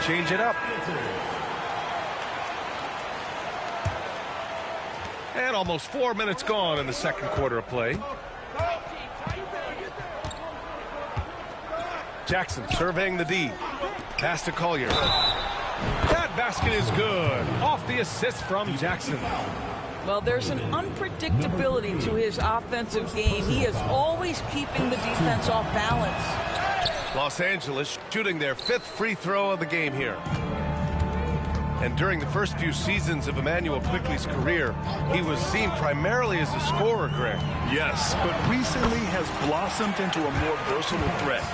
change it up. And almost 4 minutes gone in the second quarter of play. Jackson surveying the D. Pass to Collier. That basket is good. Off the assist from Jackson. Well, there's an unpredictability to his offensive game. He is always keeping the defense off balance. Los Angeles shooting their 5th free throw of the game here. And during the first few seasons of Emmanuel Quickley's career, he was seen primarily as a scorer, Greg. Yes, but recently has blossomed into a more versatile threat.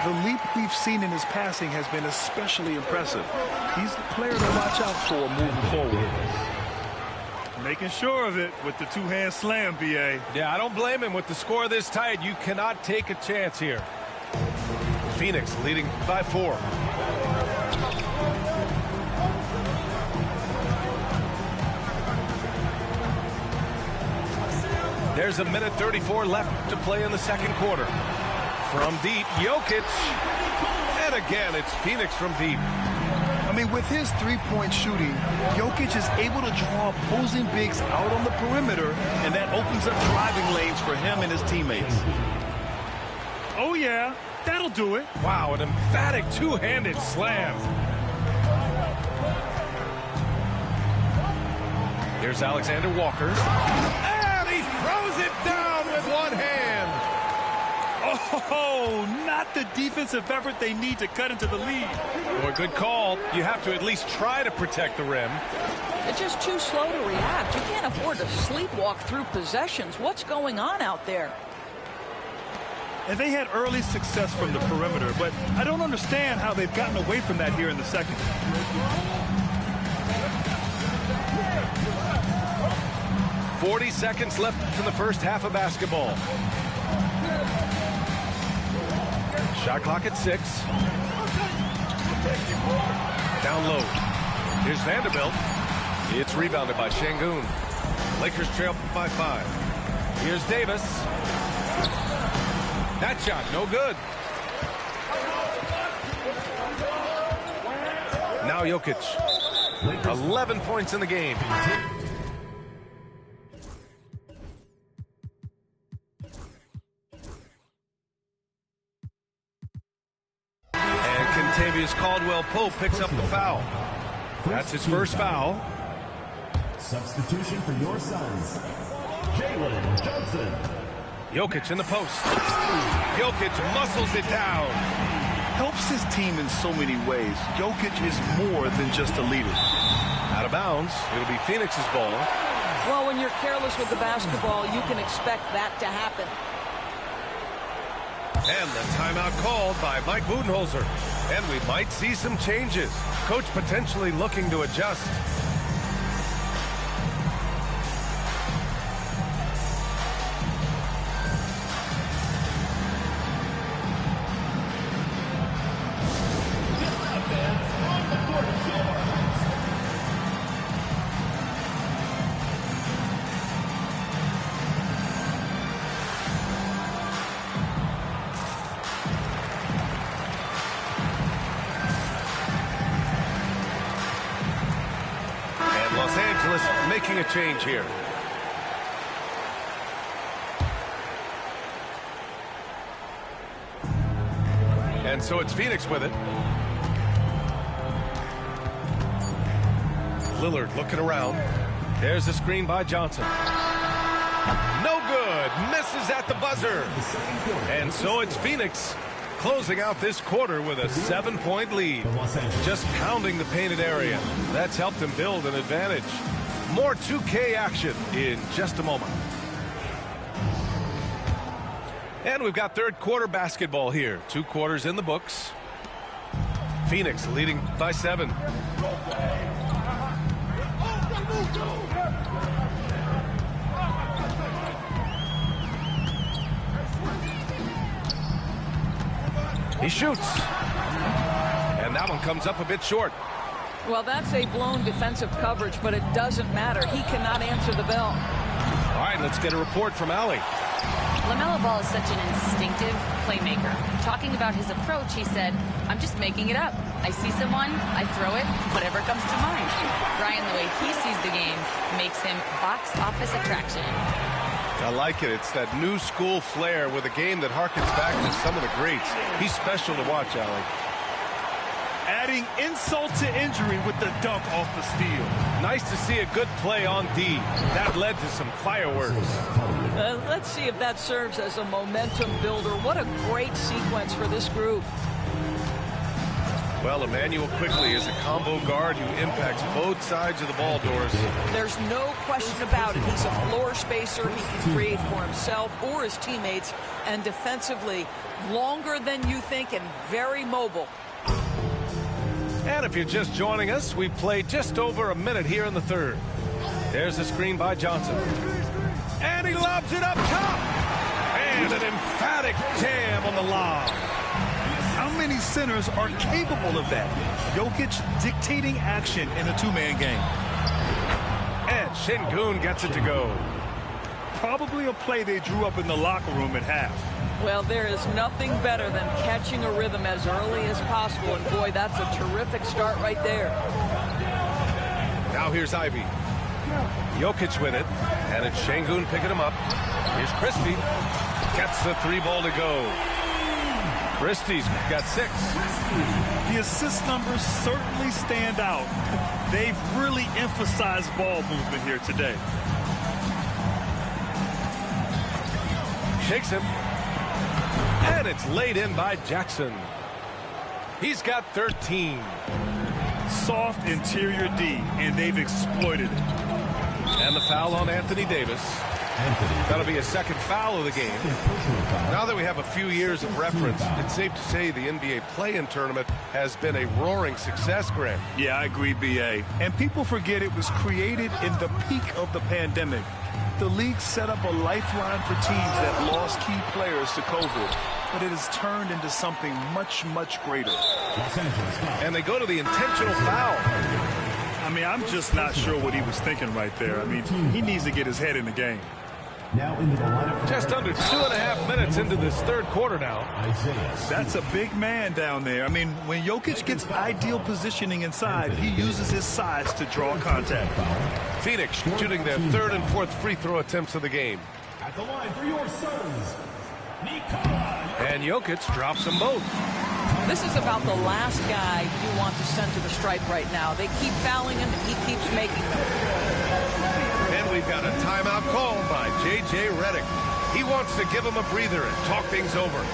The leap we've seen in his passing has been especially impressive. He's a player to watch out for moving forward. Making sure of it with the two-hand slam, B.A. Yeah, I don't blame him. With the score this tight, you cannot take a chance here. Phoenix leading by 4. There's 1:34 left to play in the second quarter. From deep, Jokic. And again, it's Phoenix from deep. I mean, with his three-point shooting, Jokic is able to draw opposing bigs out on the perimeter, and that opens up driving lanes for him and his teammates. Oh, yeah. That'll do it. Wow, an emphatic two-handed slam. Here's Alexander Walker. And he throws it down with one hand. Oh, not the defensive effort they need to cut into the lead. Boy, good call. You have to at least try to protect the rim. It's just too slow to react. You can't afford to sleepwalk through possessions. What's going on out there? And they had early success from the perimeter, but I don't understand how they've gotten away from that here in the second. "40 seconds left in the first half of basketball. Shot clock at 6. Down low. Here's Vanderbilt. It's rebounded by Şengün. Lakers trail by 5. Here's Davis. That shot, no good. Now Jokic. 11 points in the game. And Kentavious Caldwell-Pope picks up the foul. That's his first foul. Substitution for your sons, Jalen Johnson. Jokic in the post. Jokic muscles it down. Helps his team in so many ways. Jokic is more than just a leader. Out of bounds. It'll be Phoenix's ball. Well, when you're careless with the basketball, you can expect that to happen. And the timeout called by Mike Budenholzer. And we might see some changes. Coach potentially looking to adjust. Making a change here. And so it's Phoenix with it. Lillard looking around. There's a screen by Johnson. No good. Misses at the buzzer. And so it's Phoenix closing out this quarter with a 7-point lead. Just pounding the painted area. That's helped them build an advantage. More 2K action in just a moment. And we've got third quarter basketball here. 2 quarters in the books. Phoenix leading by 7. He shoots. And that one comes up a bit short. Well, that's a blown defensive coverage, but it doesn't matter. He cannot answer the bell. All right, let's get a report from Allie. LaMelo Ball is such an instinctive playmaker. Talking about his approach, he said, "I'm just making it up." I see someone, I throw it, whatever comes to mind. Brian, the way he sees the game makes him box office attraction. I like it. It's that new school flair with a game that harkens back to some of the greats. He's special to watch, Allie. Adding insult to injury with the dunk off the steal. Nice to see a good play on D. That led to some fireworks. Let's see if that serves as a momentum builder. What a great sequence for this group. Well, Emmanuel quickly is a combo guard who impacts both sides of the ball, Doris. There's no question about it. He's a floor spacer. He can create for himself or his teammates. And defensively, longer than you think and very mobile. And if you're just joining us, we played just over a minute here in the third. There's the screen by Johnson. And he lobs it up top. And an emphatic jam on the lob. How many centers are capable of that? Jokic dictating action in a two-man game. And Şengün gets it to go. Probably a play they drew up in the locker room at half. Well, there is nothing better than catching a rhythm as early as possible. And, boy, that's a terrific start right there. Now here's Ivy. Jokic with it. And it's Şengün picking him up. Here's Christie. Gets the three ball to go. Christie's got 6. The assist numbers certainly stand out. They've really emphasized ball movement here today. Shakes him. And it's laid in by Jackson. He's got 13. Soft interior D, and they've exploited it. And the foul on Anthony Davis. That'll be a second foul of the game. Now that we have a few years of reference, it's safe to say the NBA play-in tournament has been a roaring success, Grant. Yeah, I agree, B.A. And people forget it was created in the peak of the pandemic. The league set up a lifeline for teams that lost key players to COVID, but it has turned into something much, much greater. And they go to the intentional foul. I mean, I'm just not sure what he was thinking right there. I mean, he needs to get his head in the game. Now into the lineup. Just under 2.5 minutes into this third quarter now. That's a big man down there. I mean, when Jokic gets ideal positioning inside, he uses his size to draw contact. Phoenix shooting their third and fourth free throw attempts of the game. At the line for your Suns, And Jokic drops them both. This is about the last guy you want to send to the stripe right now. They keep fouling him, and he keeps making them. And we've got a timeout called by J.J. Redick. He wants to give him a breather and talk things over.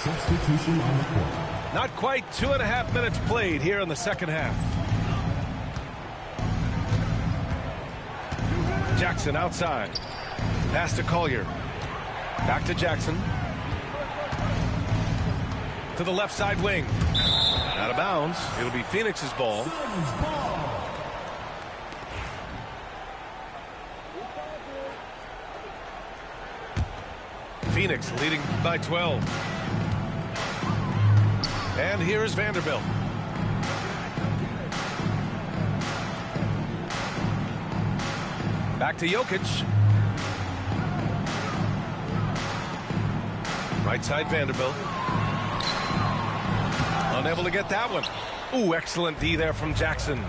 substitution on the court. Not quite 2.5 minutes played here in the second half. Jackson outside. Pass to Collier. Back to Jackson. To the left side wing. Out of bounds. It'll be Phoenix's ball. Phoenix leading by 12. And here is Vanderbilt. Back to Jokic. Right side Vanderbilt. Unable to get that one. Ooh, excellent D there from Jackson.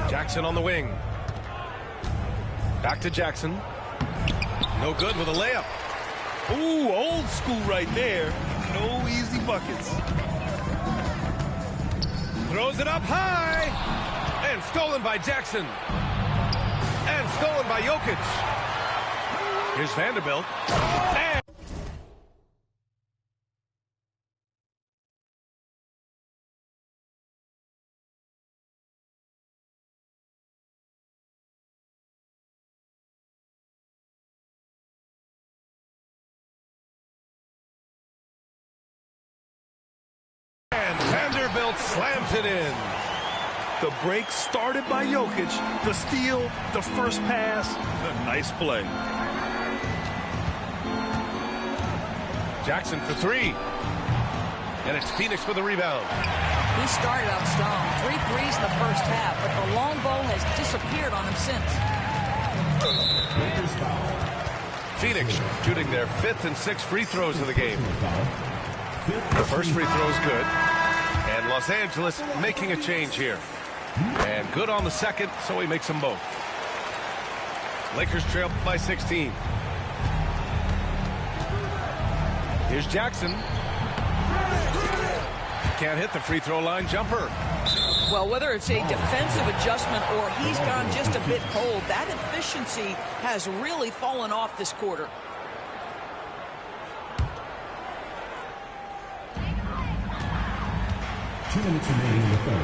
Jackson on the wing. Back to Jackson. No good with a layup. Ooh, old school right there. No easy buckets. Throws it up high. And stolen by Jackson. And stolen by Jokic. Here's Vanderbilt. And Vanderbilt slams it in. The break started by Jokic. The steal, the first pass, a nice play. Jackson for three. And it's Phoenix with the rebound. He started out strong. 3 threes in the first half, but the long ball has disappeared on him since. Phoenix shooting their 5th and 6th free throws of the game. The first free throw is good. And Los Angeles making a change here. And good on the second, so he makes them both. Lakers trail by 16. Here's Jackson. Can't hit the free throw line jumper. Well, whether it's a defensive adjustment or he's gone just a bit cold, that efficiency has really fallen off this quarter.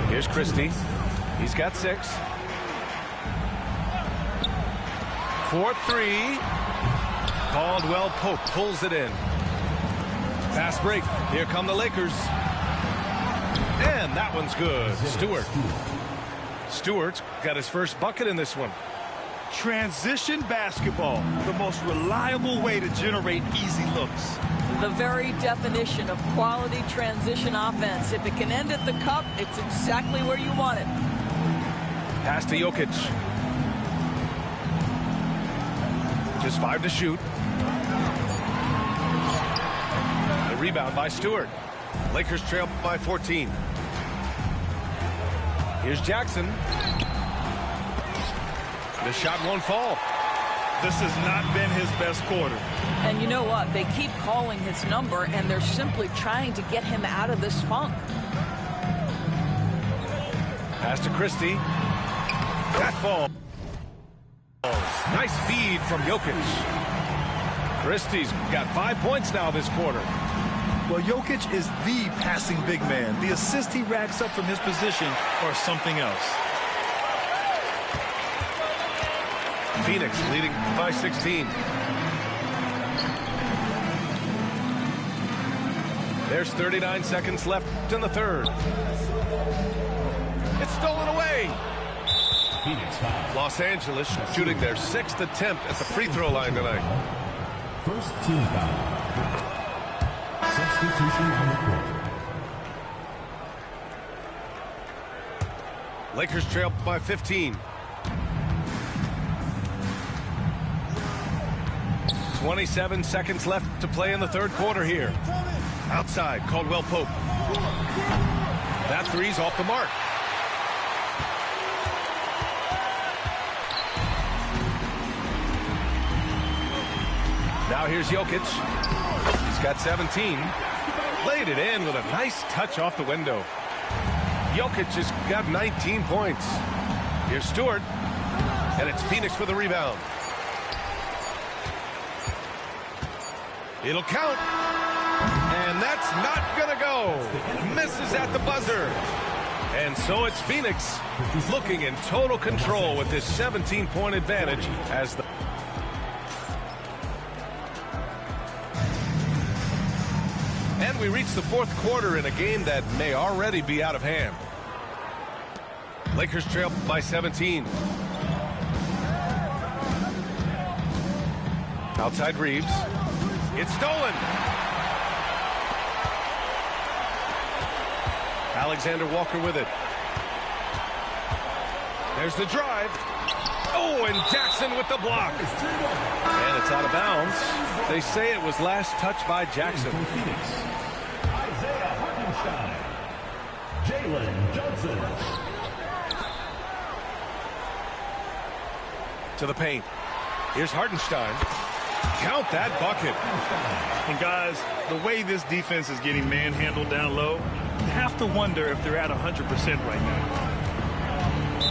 Here's Christie. He's got 6. 4-3. Caldwell Pope pulls it in. Fast break. Here come the Lakers. And that one's good. Stewart's got his first bucket in this one. Transition basketball, the most reliable way to generate easy looks. The very definition of quality transition offense. If it can end at the cup, it's exactly where you want it. Pass to Jokic. Just 5 to shoot. The rebound by Stewart. Lakers trail by 14. Here's Jackson. The shot won't fall. This has not been his best quarter. And you know what? They keep calling his number, and they're simply trying to get him out of this funk. Pass to Christie. That falls. Nice feed from Jokic. Christie's got 5 points now this quarter. Well, Jokic is the passing big man. The assist he racks up from his position or something else. Phoenix leading by 16. There's 39 seconds left in the third. It's stolen away. Los Angeles shooting their 6th attempt at the free throw line tonight. First team foul. Substitution on the court. Lakers trail by 15. 27 seconds left to play in the third quarter here. Outside, Caldwell Pope. That three's off the mark. Now here's Jokic. He's got 17. Laid it in with a nice touch off the window. Jokic has got 19 points. Here's Stewart. And it's Phoenix for the rebound. It'll count. And that's not going to go. Misses at the buzzer. And so it's Phoenix looking in total control with this 17-point advantage as the... And we reach the fourth quarter in a game that may already be out of hand. Lakers trail by 17. Outside Reeves. It's stolen. Alexander Walker with it. There's the drive. Oh, and Jackson with the block. And it's out of bounds. They say it was last touched by Jackson. Jalen Johnson. To the paint. Here's Hartenstein. Count that bucket. And guys, the way this defense is getting manhandled down low, you have to wonder if they're at 100% right now.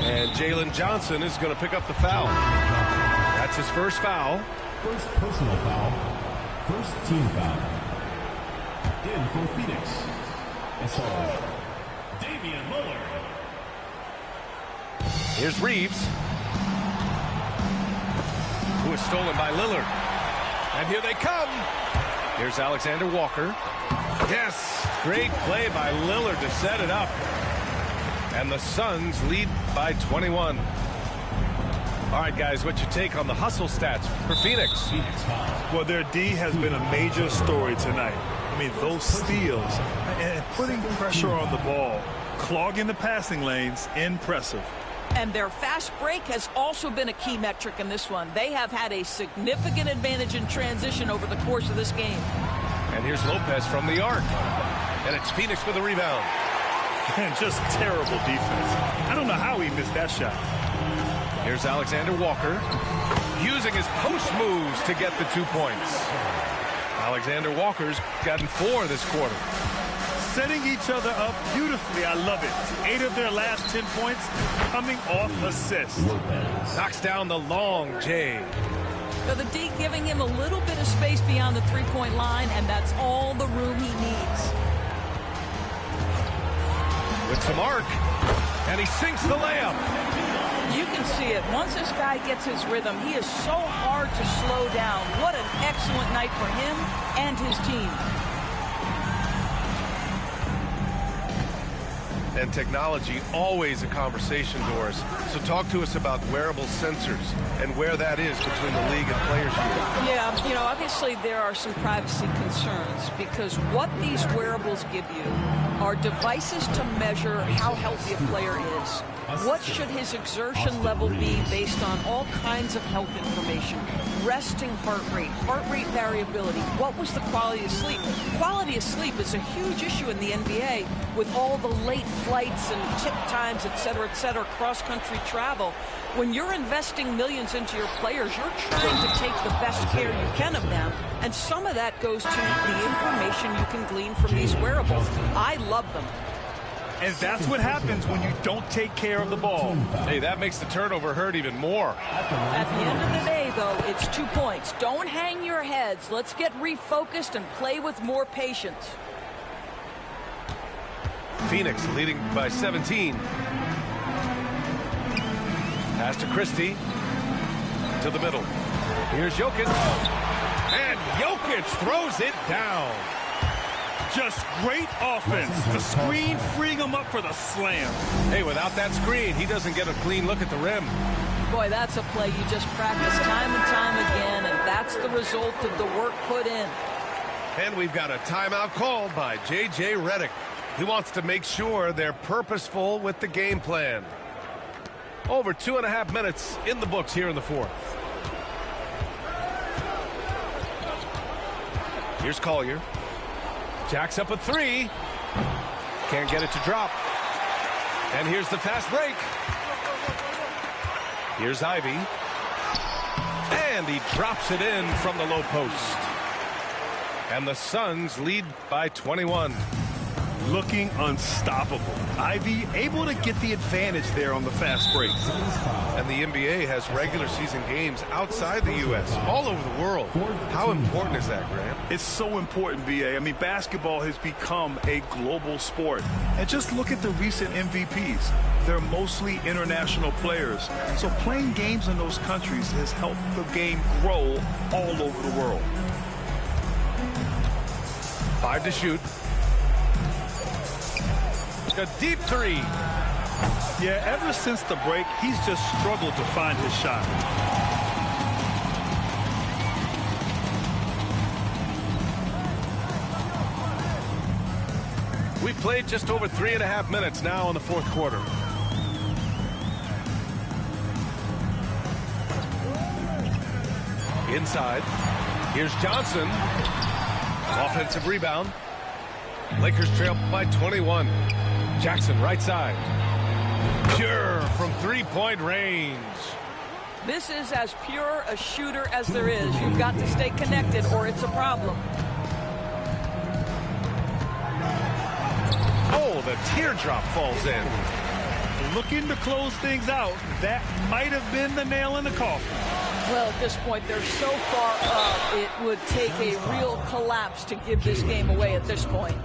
And Jalen Johnson is going to pick up the foul. That's his first foul. First personal foul. First team foul. In for Phoenix. It's all Damian Lillard. Here's Reeves. Who is stolen by Lillard. And here they come. Here's Alexander Walker. Yes, great play by Lillard to set it up. And the Suns lead by 21. All right, guys, what's your take on the hustle stats for Phoenix? Well, their D has been a major story tonight. I mean, those steals and putting pressure on the ball, clogging the passing lanes, impressive. And their fast break has also been a key metric in this one. They have had a significant advantage in transition over the course of this game. And here's Lopez from the arc. And it's Phoenix with a rebound. And just terrible defense. I don't know how he missed that shot. Here's Alexander Walker using his post moves to get the 2 points. Alexander Walker's gotten 4 this quarter. Setting each other up beautifully. I love it. 8 of their last 10 points coming off assists. Knocks down the long J. So the D giving him a little bit of space beyond the three-point line, and that's all the room he needs. With some arc, and he sinks the layup. You can see it. Once this guy gets his rhythm, he is so hard to slow down. What an excellent night for him and his team. And technology, always a conversation, Doris. So talk to us about wearable sensors and where that is between the league and players' union. Yeah, you know, obviously there are some privacy concerns because what these wearables give you are devices to measure how healthy a player is. What should his exertion level be based on all kinds of health information? Resting heart rate variability. What was the quality of sleep? Quality of sleep is a huge issue in the NBA with all the late flights and tip times, et cetera, cross-country travel. When you're investing millions into your players, you're trying to take the best care you can of them. And some of that goes to the information you can glean from these wearables. I love them. And that's what happens when you don't take care of the ball. Hey, that makes the turnover hurt even more. At the end of the day, though, it's 2 points. Don't hang your heads. Let's get refocused and play with more patience. Phoenix leading by 17. Pass to Christie. To the middle. Here's Jokic. And Jokic throws it down. Just great offense. The screen freeing him up for the slam. Hey, without that screen, he doesn't get a clean look at the rim. Boy, that's a play you just practice time and time again, and that's the result of the work put in. And we've got a timeout called by J.J. Redick. He wants to make sure they're purposeful with the game plan. Over 2.5 minutes in the books here in the fourth. Here's Collier. Jacks up a 3. Can't get it to drop. And here's the fast break. Here's Ivy. And he drops it in from the low post. And the Suns lead by 21. Looking unstoppable. Ivy able to get the advantage there on the fast break. And the NBA has regular season games outside the U.S., all over the world. How important is that, Grant? It's so important, BA. I mean, basketball has become a global sport. And just look at the recent MVPs. They're mostly international players. So playing games in those countries has helped the game grow all over the world. 5 to shoot. A deep 3. Yeah, ever since the break, he's just struggled to find his shot. We played just over 3.5 minutes now in the fourth quarter. Inside. Here's Johnson. Offensive rebound. Lakers trail by 21. Jackson right side. Pure from three-point range. This is as pure a shooter as there is. You've got to stay connected or it's a problem. Oh, the teardrop falls in. Looking to close things out. That might have been the nail in the coffin. Well, at this point, they're so far up, it would take a real collapse to give this game away at this point.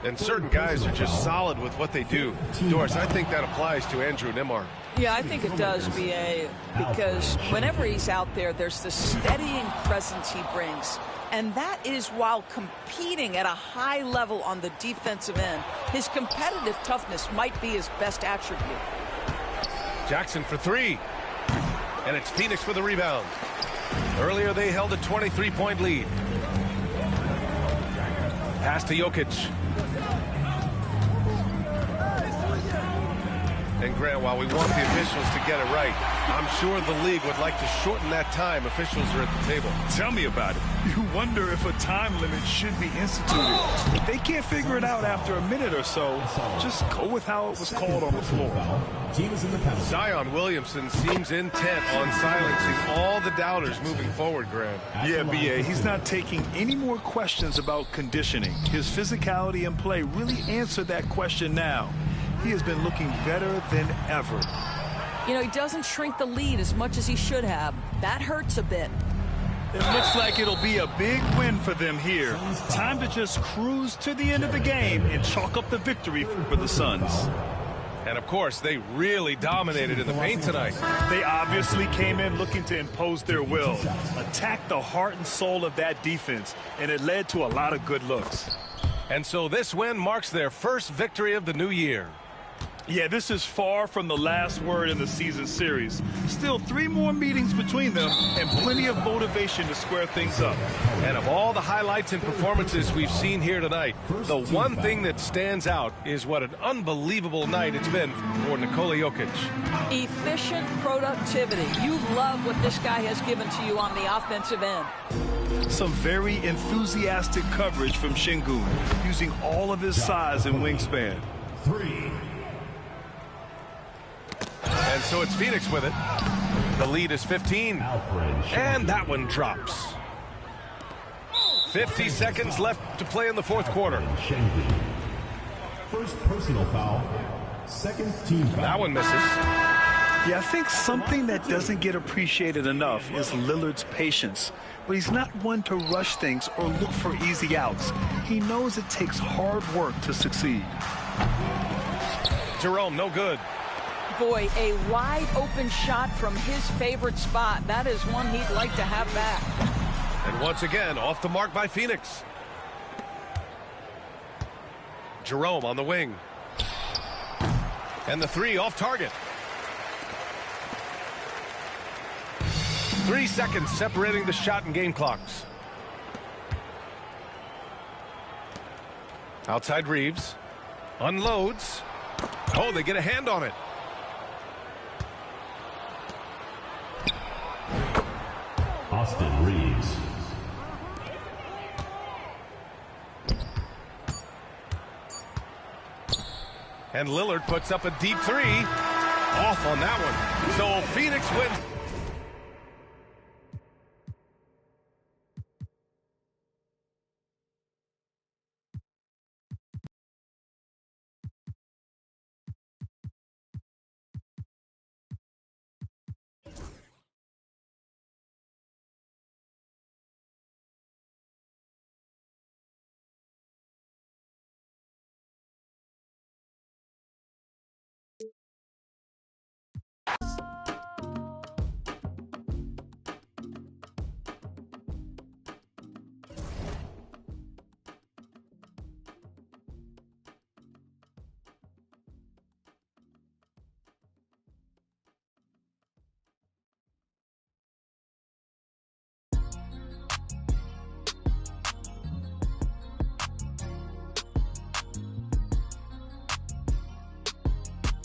And certain guys are just solid with what they do. Doris, I think that applies to Andrew Nembhard. Yeah, I think it does, B.A., because whenever he's out there, there's the steadying presence he brings. And that is while competing at a high level on the defensive end. His competitive toughness might be his best attribute. Jackson for 3. And it's Phoenix with the rebound. Earlier, they held a 23-point lead. Pass to Jokic. And Grant, while we want the officials to get it right, I'm sure the league would like to shorten that time officials are at the table. Tell me about it. You wonder if a time limit should be instituted. If they can't figure it out after a minute or so, just go with how it was called on the floor. Zion Williamson seems intent on silencing all the doubters moving forward, Grant. Yeah, B.A., he's not taking any more questions about conditioning. His physicality and play really answered that question now. He has been looking better than ever. You know, he doesn't shrink the lead as much as he should have. That hurts a bit. It looks like it'll be a big win for them here. Time to just cruise to the end of the game and chalk up the victory for the Suns. And, of course, they really dominated in the paint tonight. They obviously came in looking to impose their will, attack the heart and soul of that defense, and it led to a lot of good looks. And so this win marks their first victory of the new year. Yeah, this is far from the last word in the season series. Still 3 more meetings between them and plenty of motivation to square things up. And of all the highlights and performances we've seen here tonight, the one thing that stands out is what an unbelievable night it's been for Nikola Jokic. Efficient productivity. You love what this guy has given to you on the offensive end. Some very enthusiastic coverage from Şengün, using all of his size and wingspan. 3. And so it's Phoenix with it. The lead is 15. And that one drops. 50 seconds left to play in the fourth quarter. First personal foul. Second team foul. That one misses. Yeah, I think something that doesn't get appreciated enough is Lillard's patience. But he's not one to rush things or look for easy outs. He knows it takes hard work to succeed. Jerome, no good. Boy, a wide open shot from his favorite spot. That is one he'd like to have back. And once again, off the mark by Phoenix. Jerome on the wing. And the 3 off target. 3 seconds separating the shot and game clocks. Outside Reeves. Unloads. Oh, they get a hand on it. Austin Reeves. And Lillard puts up a deep 3. Off on that one. So Phoenix wins.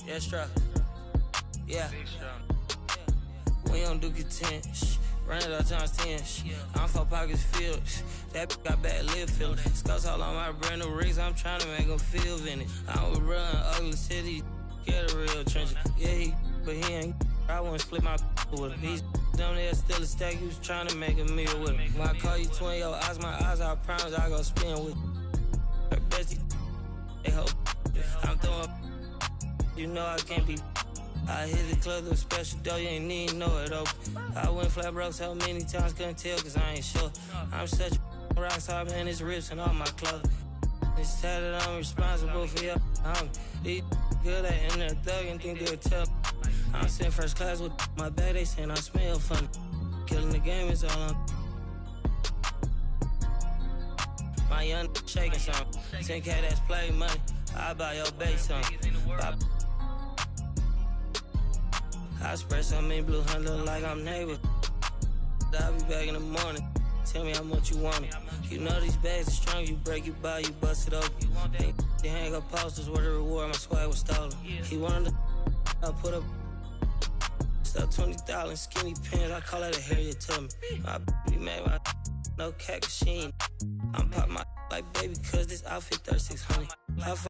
Yeah, strap. Yeah. We don't do content. Run it up times 10. I'm 4 pockets filled. That got bad lip feeling. Scouts all on my brand new rigs. I'm trying to make them feel vintage. I was run ugly city. Get a real trench. Yeah, but he ain't. I wouldn't split my with him. These down there still a stack. He was trying to make a meal with him. When I call you twin, your eyes, my eyes, I promise I go spin with her bestie. They hope I'm throwing. You know I can't be. I hit the club with a special dough, you ain't need to know it open. I went flat broke so many times, couldn't tell cause I ain't sure. I'm such a rock star, man, it's rips and all my clothes. It's tatted, I'm responsible for your these good at in there thugging, think they'll tell. I'm sitting first class with my bag, they saying I smell funny. Killing the game is all on. My young shaking something. 10K that's play money. I buy your base something. I spread some in blue, hunt look like I'm neighbor. I'll be back in the morning. Tell me how much you want it. You know these bags are strong. You break, you buy, you bust it open. They hang up posters where the reward my swag was stolen. He wanted to I put up stuff $20 skinny pants. I call that a Harriet to me. My be made my no cat machine. I'm pop my like baby cause this outfit 3600.